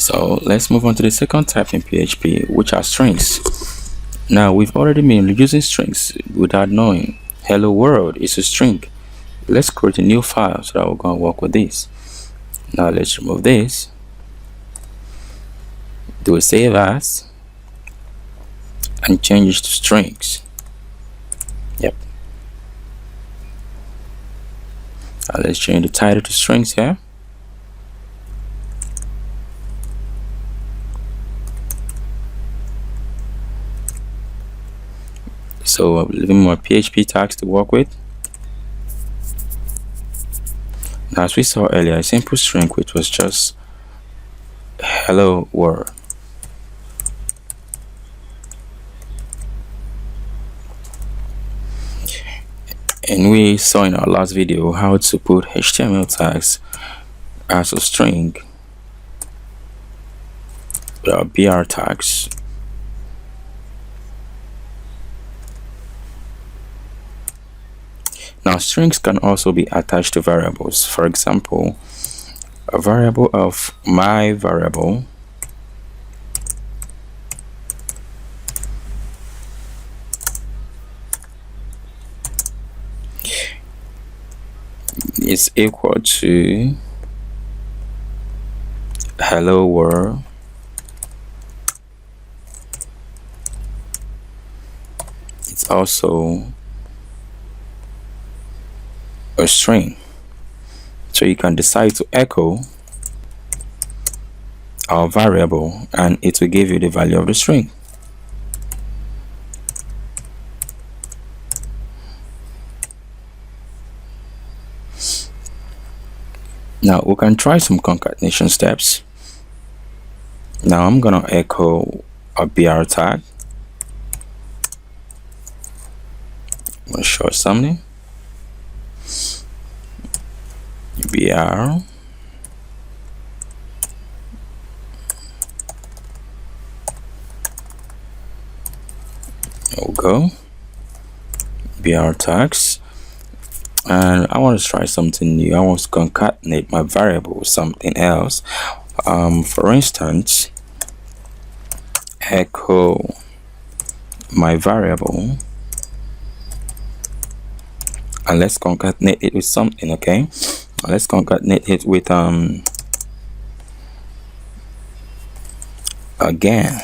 So let's move on to the second type in PHP, which are strings. Now we've already been using strings without knowing. Hello world is a string. Let's create a new file so that we're going to work with this. Now let's remove this, do a save as, and change it to strings. Yep. Now let's change the title to strings here. So a little more PHP tags to work with. Now, as we saw earlier, a simple string which was just hello world. And we saw in our last video how to put HTML tags as a string with our BR tags. Now, strings can also be attached to variables. For example, a variable of my variable is equal to hello world it's also a string, so you can decide to echo our variable and it will give you the value of the string. Now we can try some concatenation steps. Now I'm gonna echo a BR tag. I'm gonna show something. BR there we go, BR tags, and I want to try something new. I want to concatenate my variable with something else. For instance, echo my variable, and let's concatenate it with something. Okay, let's concatenate it with again.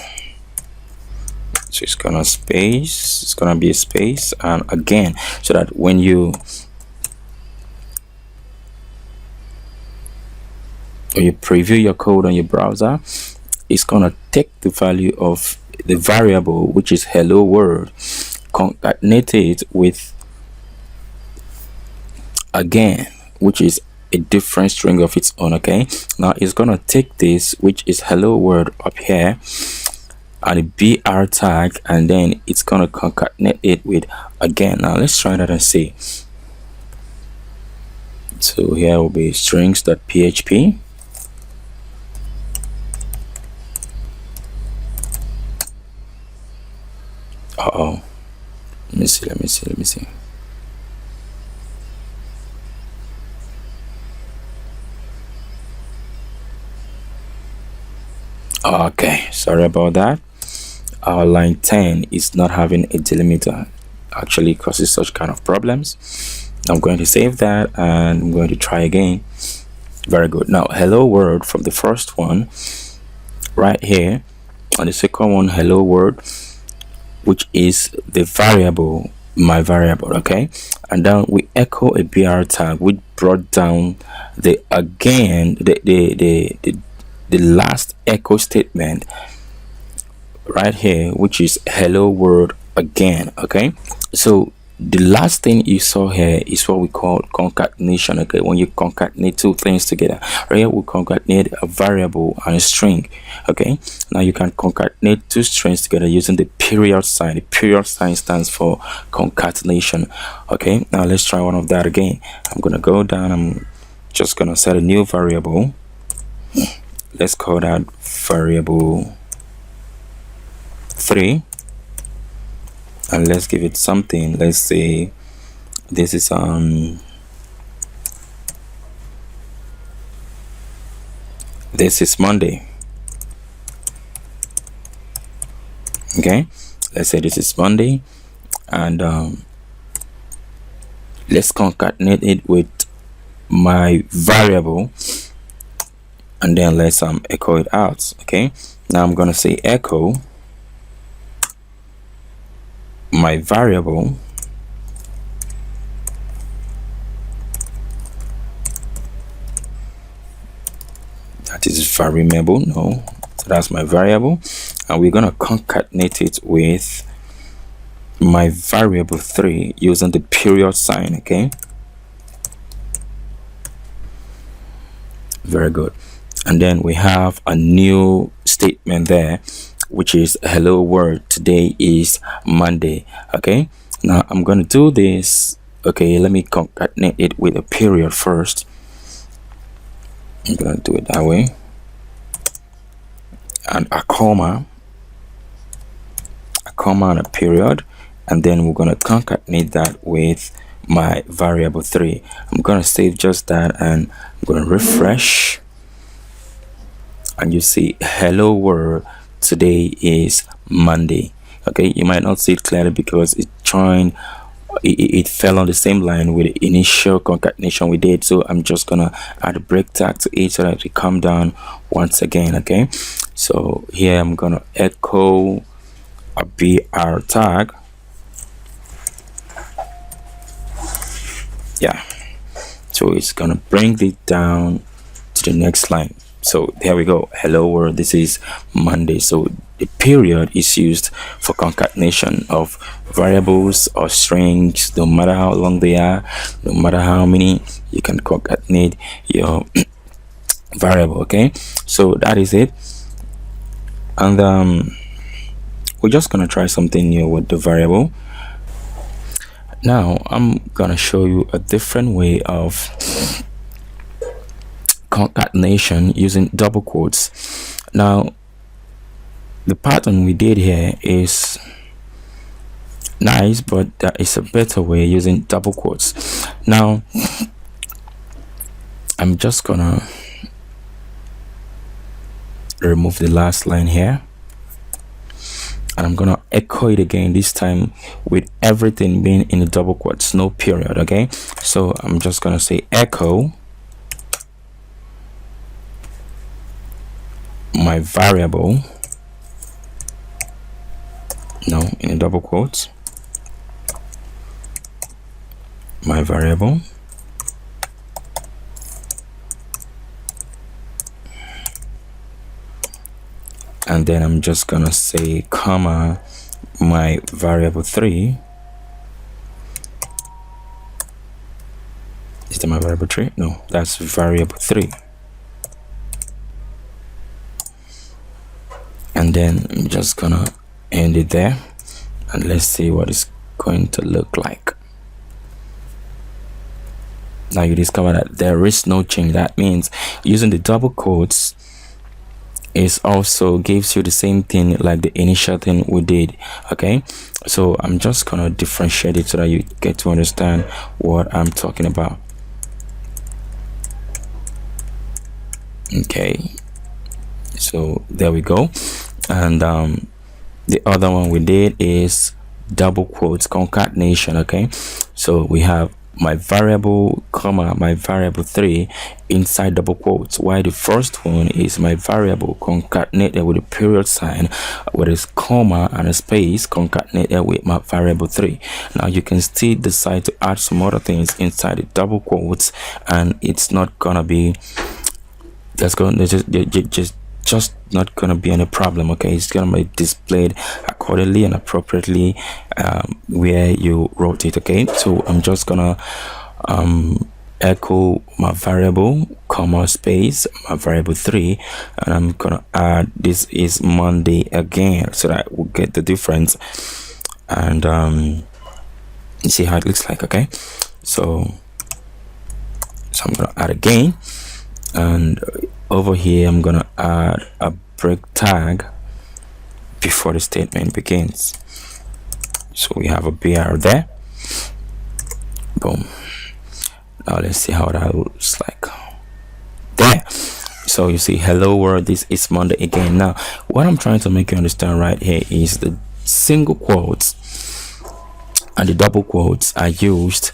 So it's gonna be a space and again, so that when you preview your code on your browser, it's gonna take the value of the variable, which is hello world, concatenate it with again, which is a different string of its own. Okay, now it's gonna take this, which is hello world up here, and a BR tag, and then it's gonna concatenate it with again. Now let's try that and see. So here will be strings.php. Uh-oh, let me see. Okay, sorry about that. Our line 10 is not having a delimiter, actually causes such kind of problems. I'm going to save that and I'm going to try again. Very good. Now hello world from the first one right here, and the second one hello world, which is the variable, my variable. Okay, and then we echo a BR tag which brought down the again, the last echo statement right here, which is hello world again. Okay, so the last thing you saw here is what we call concatenation. Okay, when you concatenate two things together, right here we concatenate a variable and a string. Okay, now you can concatenate two strings together using the period sign. The period sign stands for concatenation. Okay, now let's try one of that again. I'm gonna go down, I'm just gonna set a new variable. Let's call that variable 3, and let's give it something. Let's say this is Monday. Okay, let's say this is Monday, and let's concatenate it with my variable, and then let's echo it out. Okay, now I'm gonna say echo my variable, that is variable. No, so that's my variable, and we're gonna concatenate it with my variable 3 using the period sign. Okay, very good. And then we have a new statement there, which is hello world, today is Monday. Okay, now I'm going to do this. Okay, let me concatenate it with a period first. I'm going to do it that way, and a comma and a period, and then we're going to concatenate that with my variable 3. I'm going to save just that, and I'm going to refresh, and you see hello world, today is Monday. Okay, you might not see it clearly because it fell on the same line with the initial concatenation we did. So I'm just gonna add a break tag to it so that it come down once again. Okay, so here I'm gonna echo a br tag. Yeah, so it's gonna bring it down to the next line. So there we go, hello world, this is Monday. So the period is used for concatenation of variables or strings. No matter how long they are, no matter how many, you can concatenate your variable. Okay, so that is it. And we're just gonna try something new with the variable. Now I'm gonna show you a different way of concatenation using double quotes. Now the pattern we did here is nice, but there is a better way using double quotes. Now I'm just gonna remove the last line here, and I'm gonna echo it again, this time with everything being in the double quotes, no period. Okay, so I'm just gonna say echo my variable, no, in the double quotes, my variable, and then I'm just gonna say comma my variable 3. Is that my variable 3? No, that's variable 3. And then I'm just gonna end it there, and let's see what it's going to look like. Now you discover that there is no change. That means using the double quotes is also gives you the same thing like the initial thing we did. Okay, so I'm just gonna differentiate it so that you get to understand what I'm talking about. Okay, so there we go. And the other one we did is double quotes concatenation. Okay, so we have my variable comma my variable 3 inside double quotes, while the first one is my variable concatenated with a period sign with a comma and a space concatenated with my variable 3. Now you can still decide to add some other things inside the double quotes, and it's not gonna be just not gonna be any problem. Okay, it's gonna be displayed accordingly and appropriately where you wrote it. Okay, so I'm just gonna echo my variable comma space my variable 3, and I'm gonna add this is Monday again so that we'll get the difference, and you see how it looks like. Okay, so I'm gonna add again, and over here I'm gonna add a break tag before the statement begins. So we have a BR there. Boom. Now let's see how that looks like there. So you see hello world, this is Monday again. Now what I'm trying to make you understand right here is the single quotes and the double quotes are used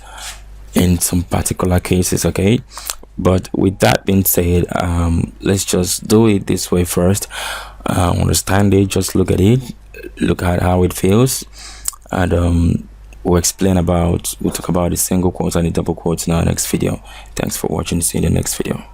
in some particular cases, okay? But with that being said, let's just do it this way first. Understand it, just look at it, look at how it feels, and we'll talk about the single quotes and the double quotes in our next video. Thanks for watching. See you in the next video.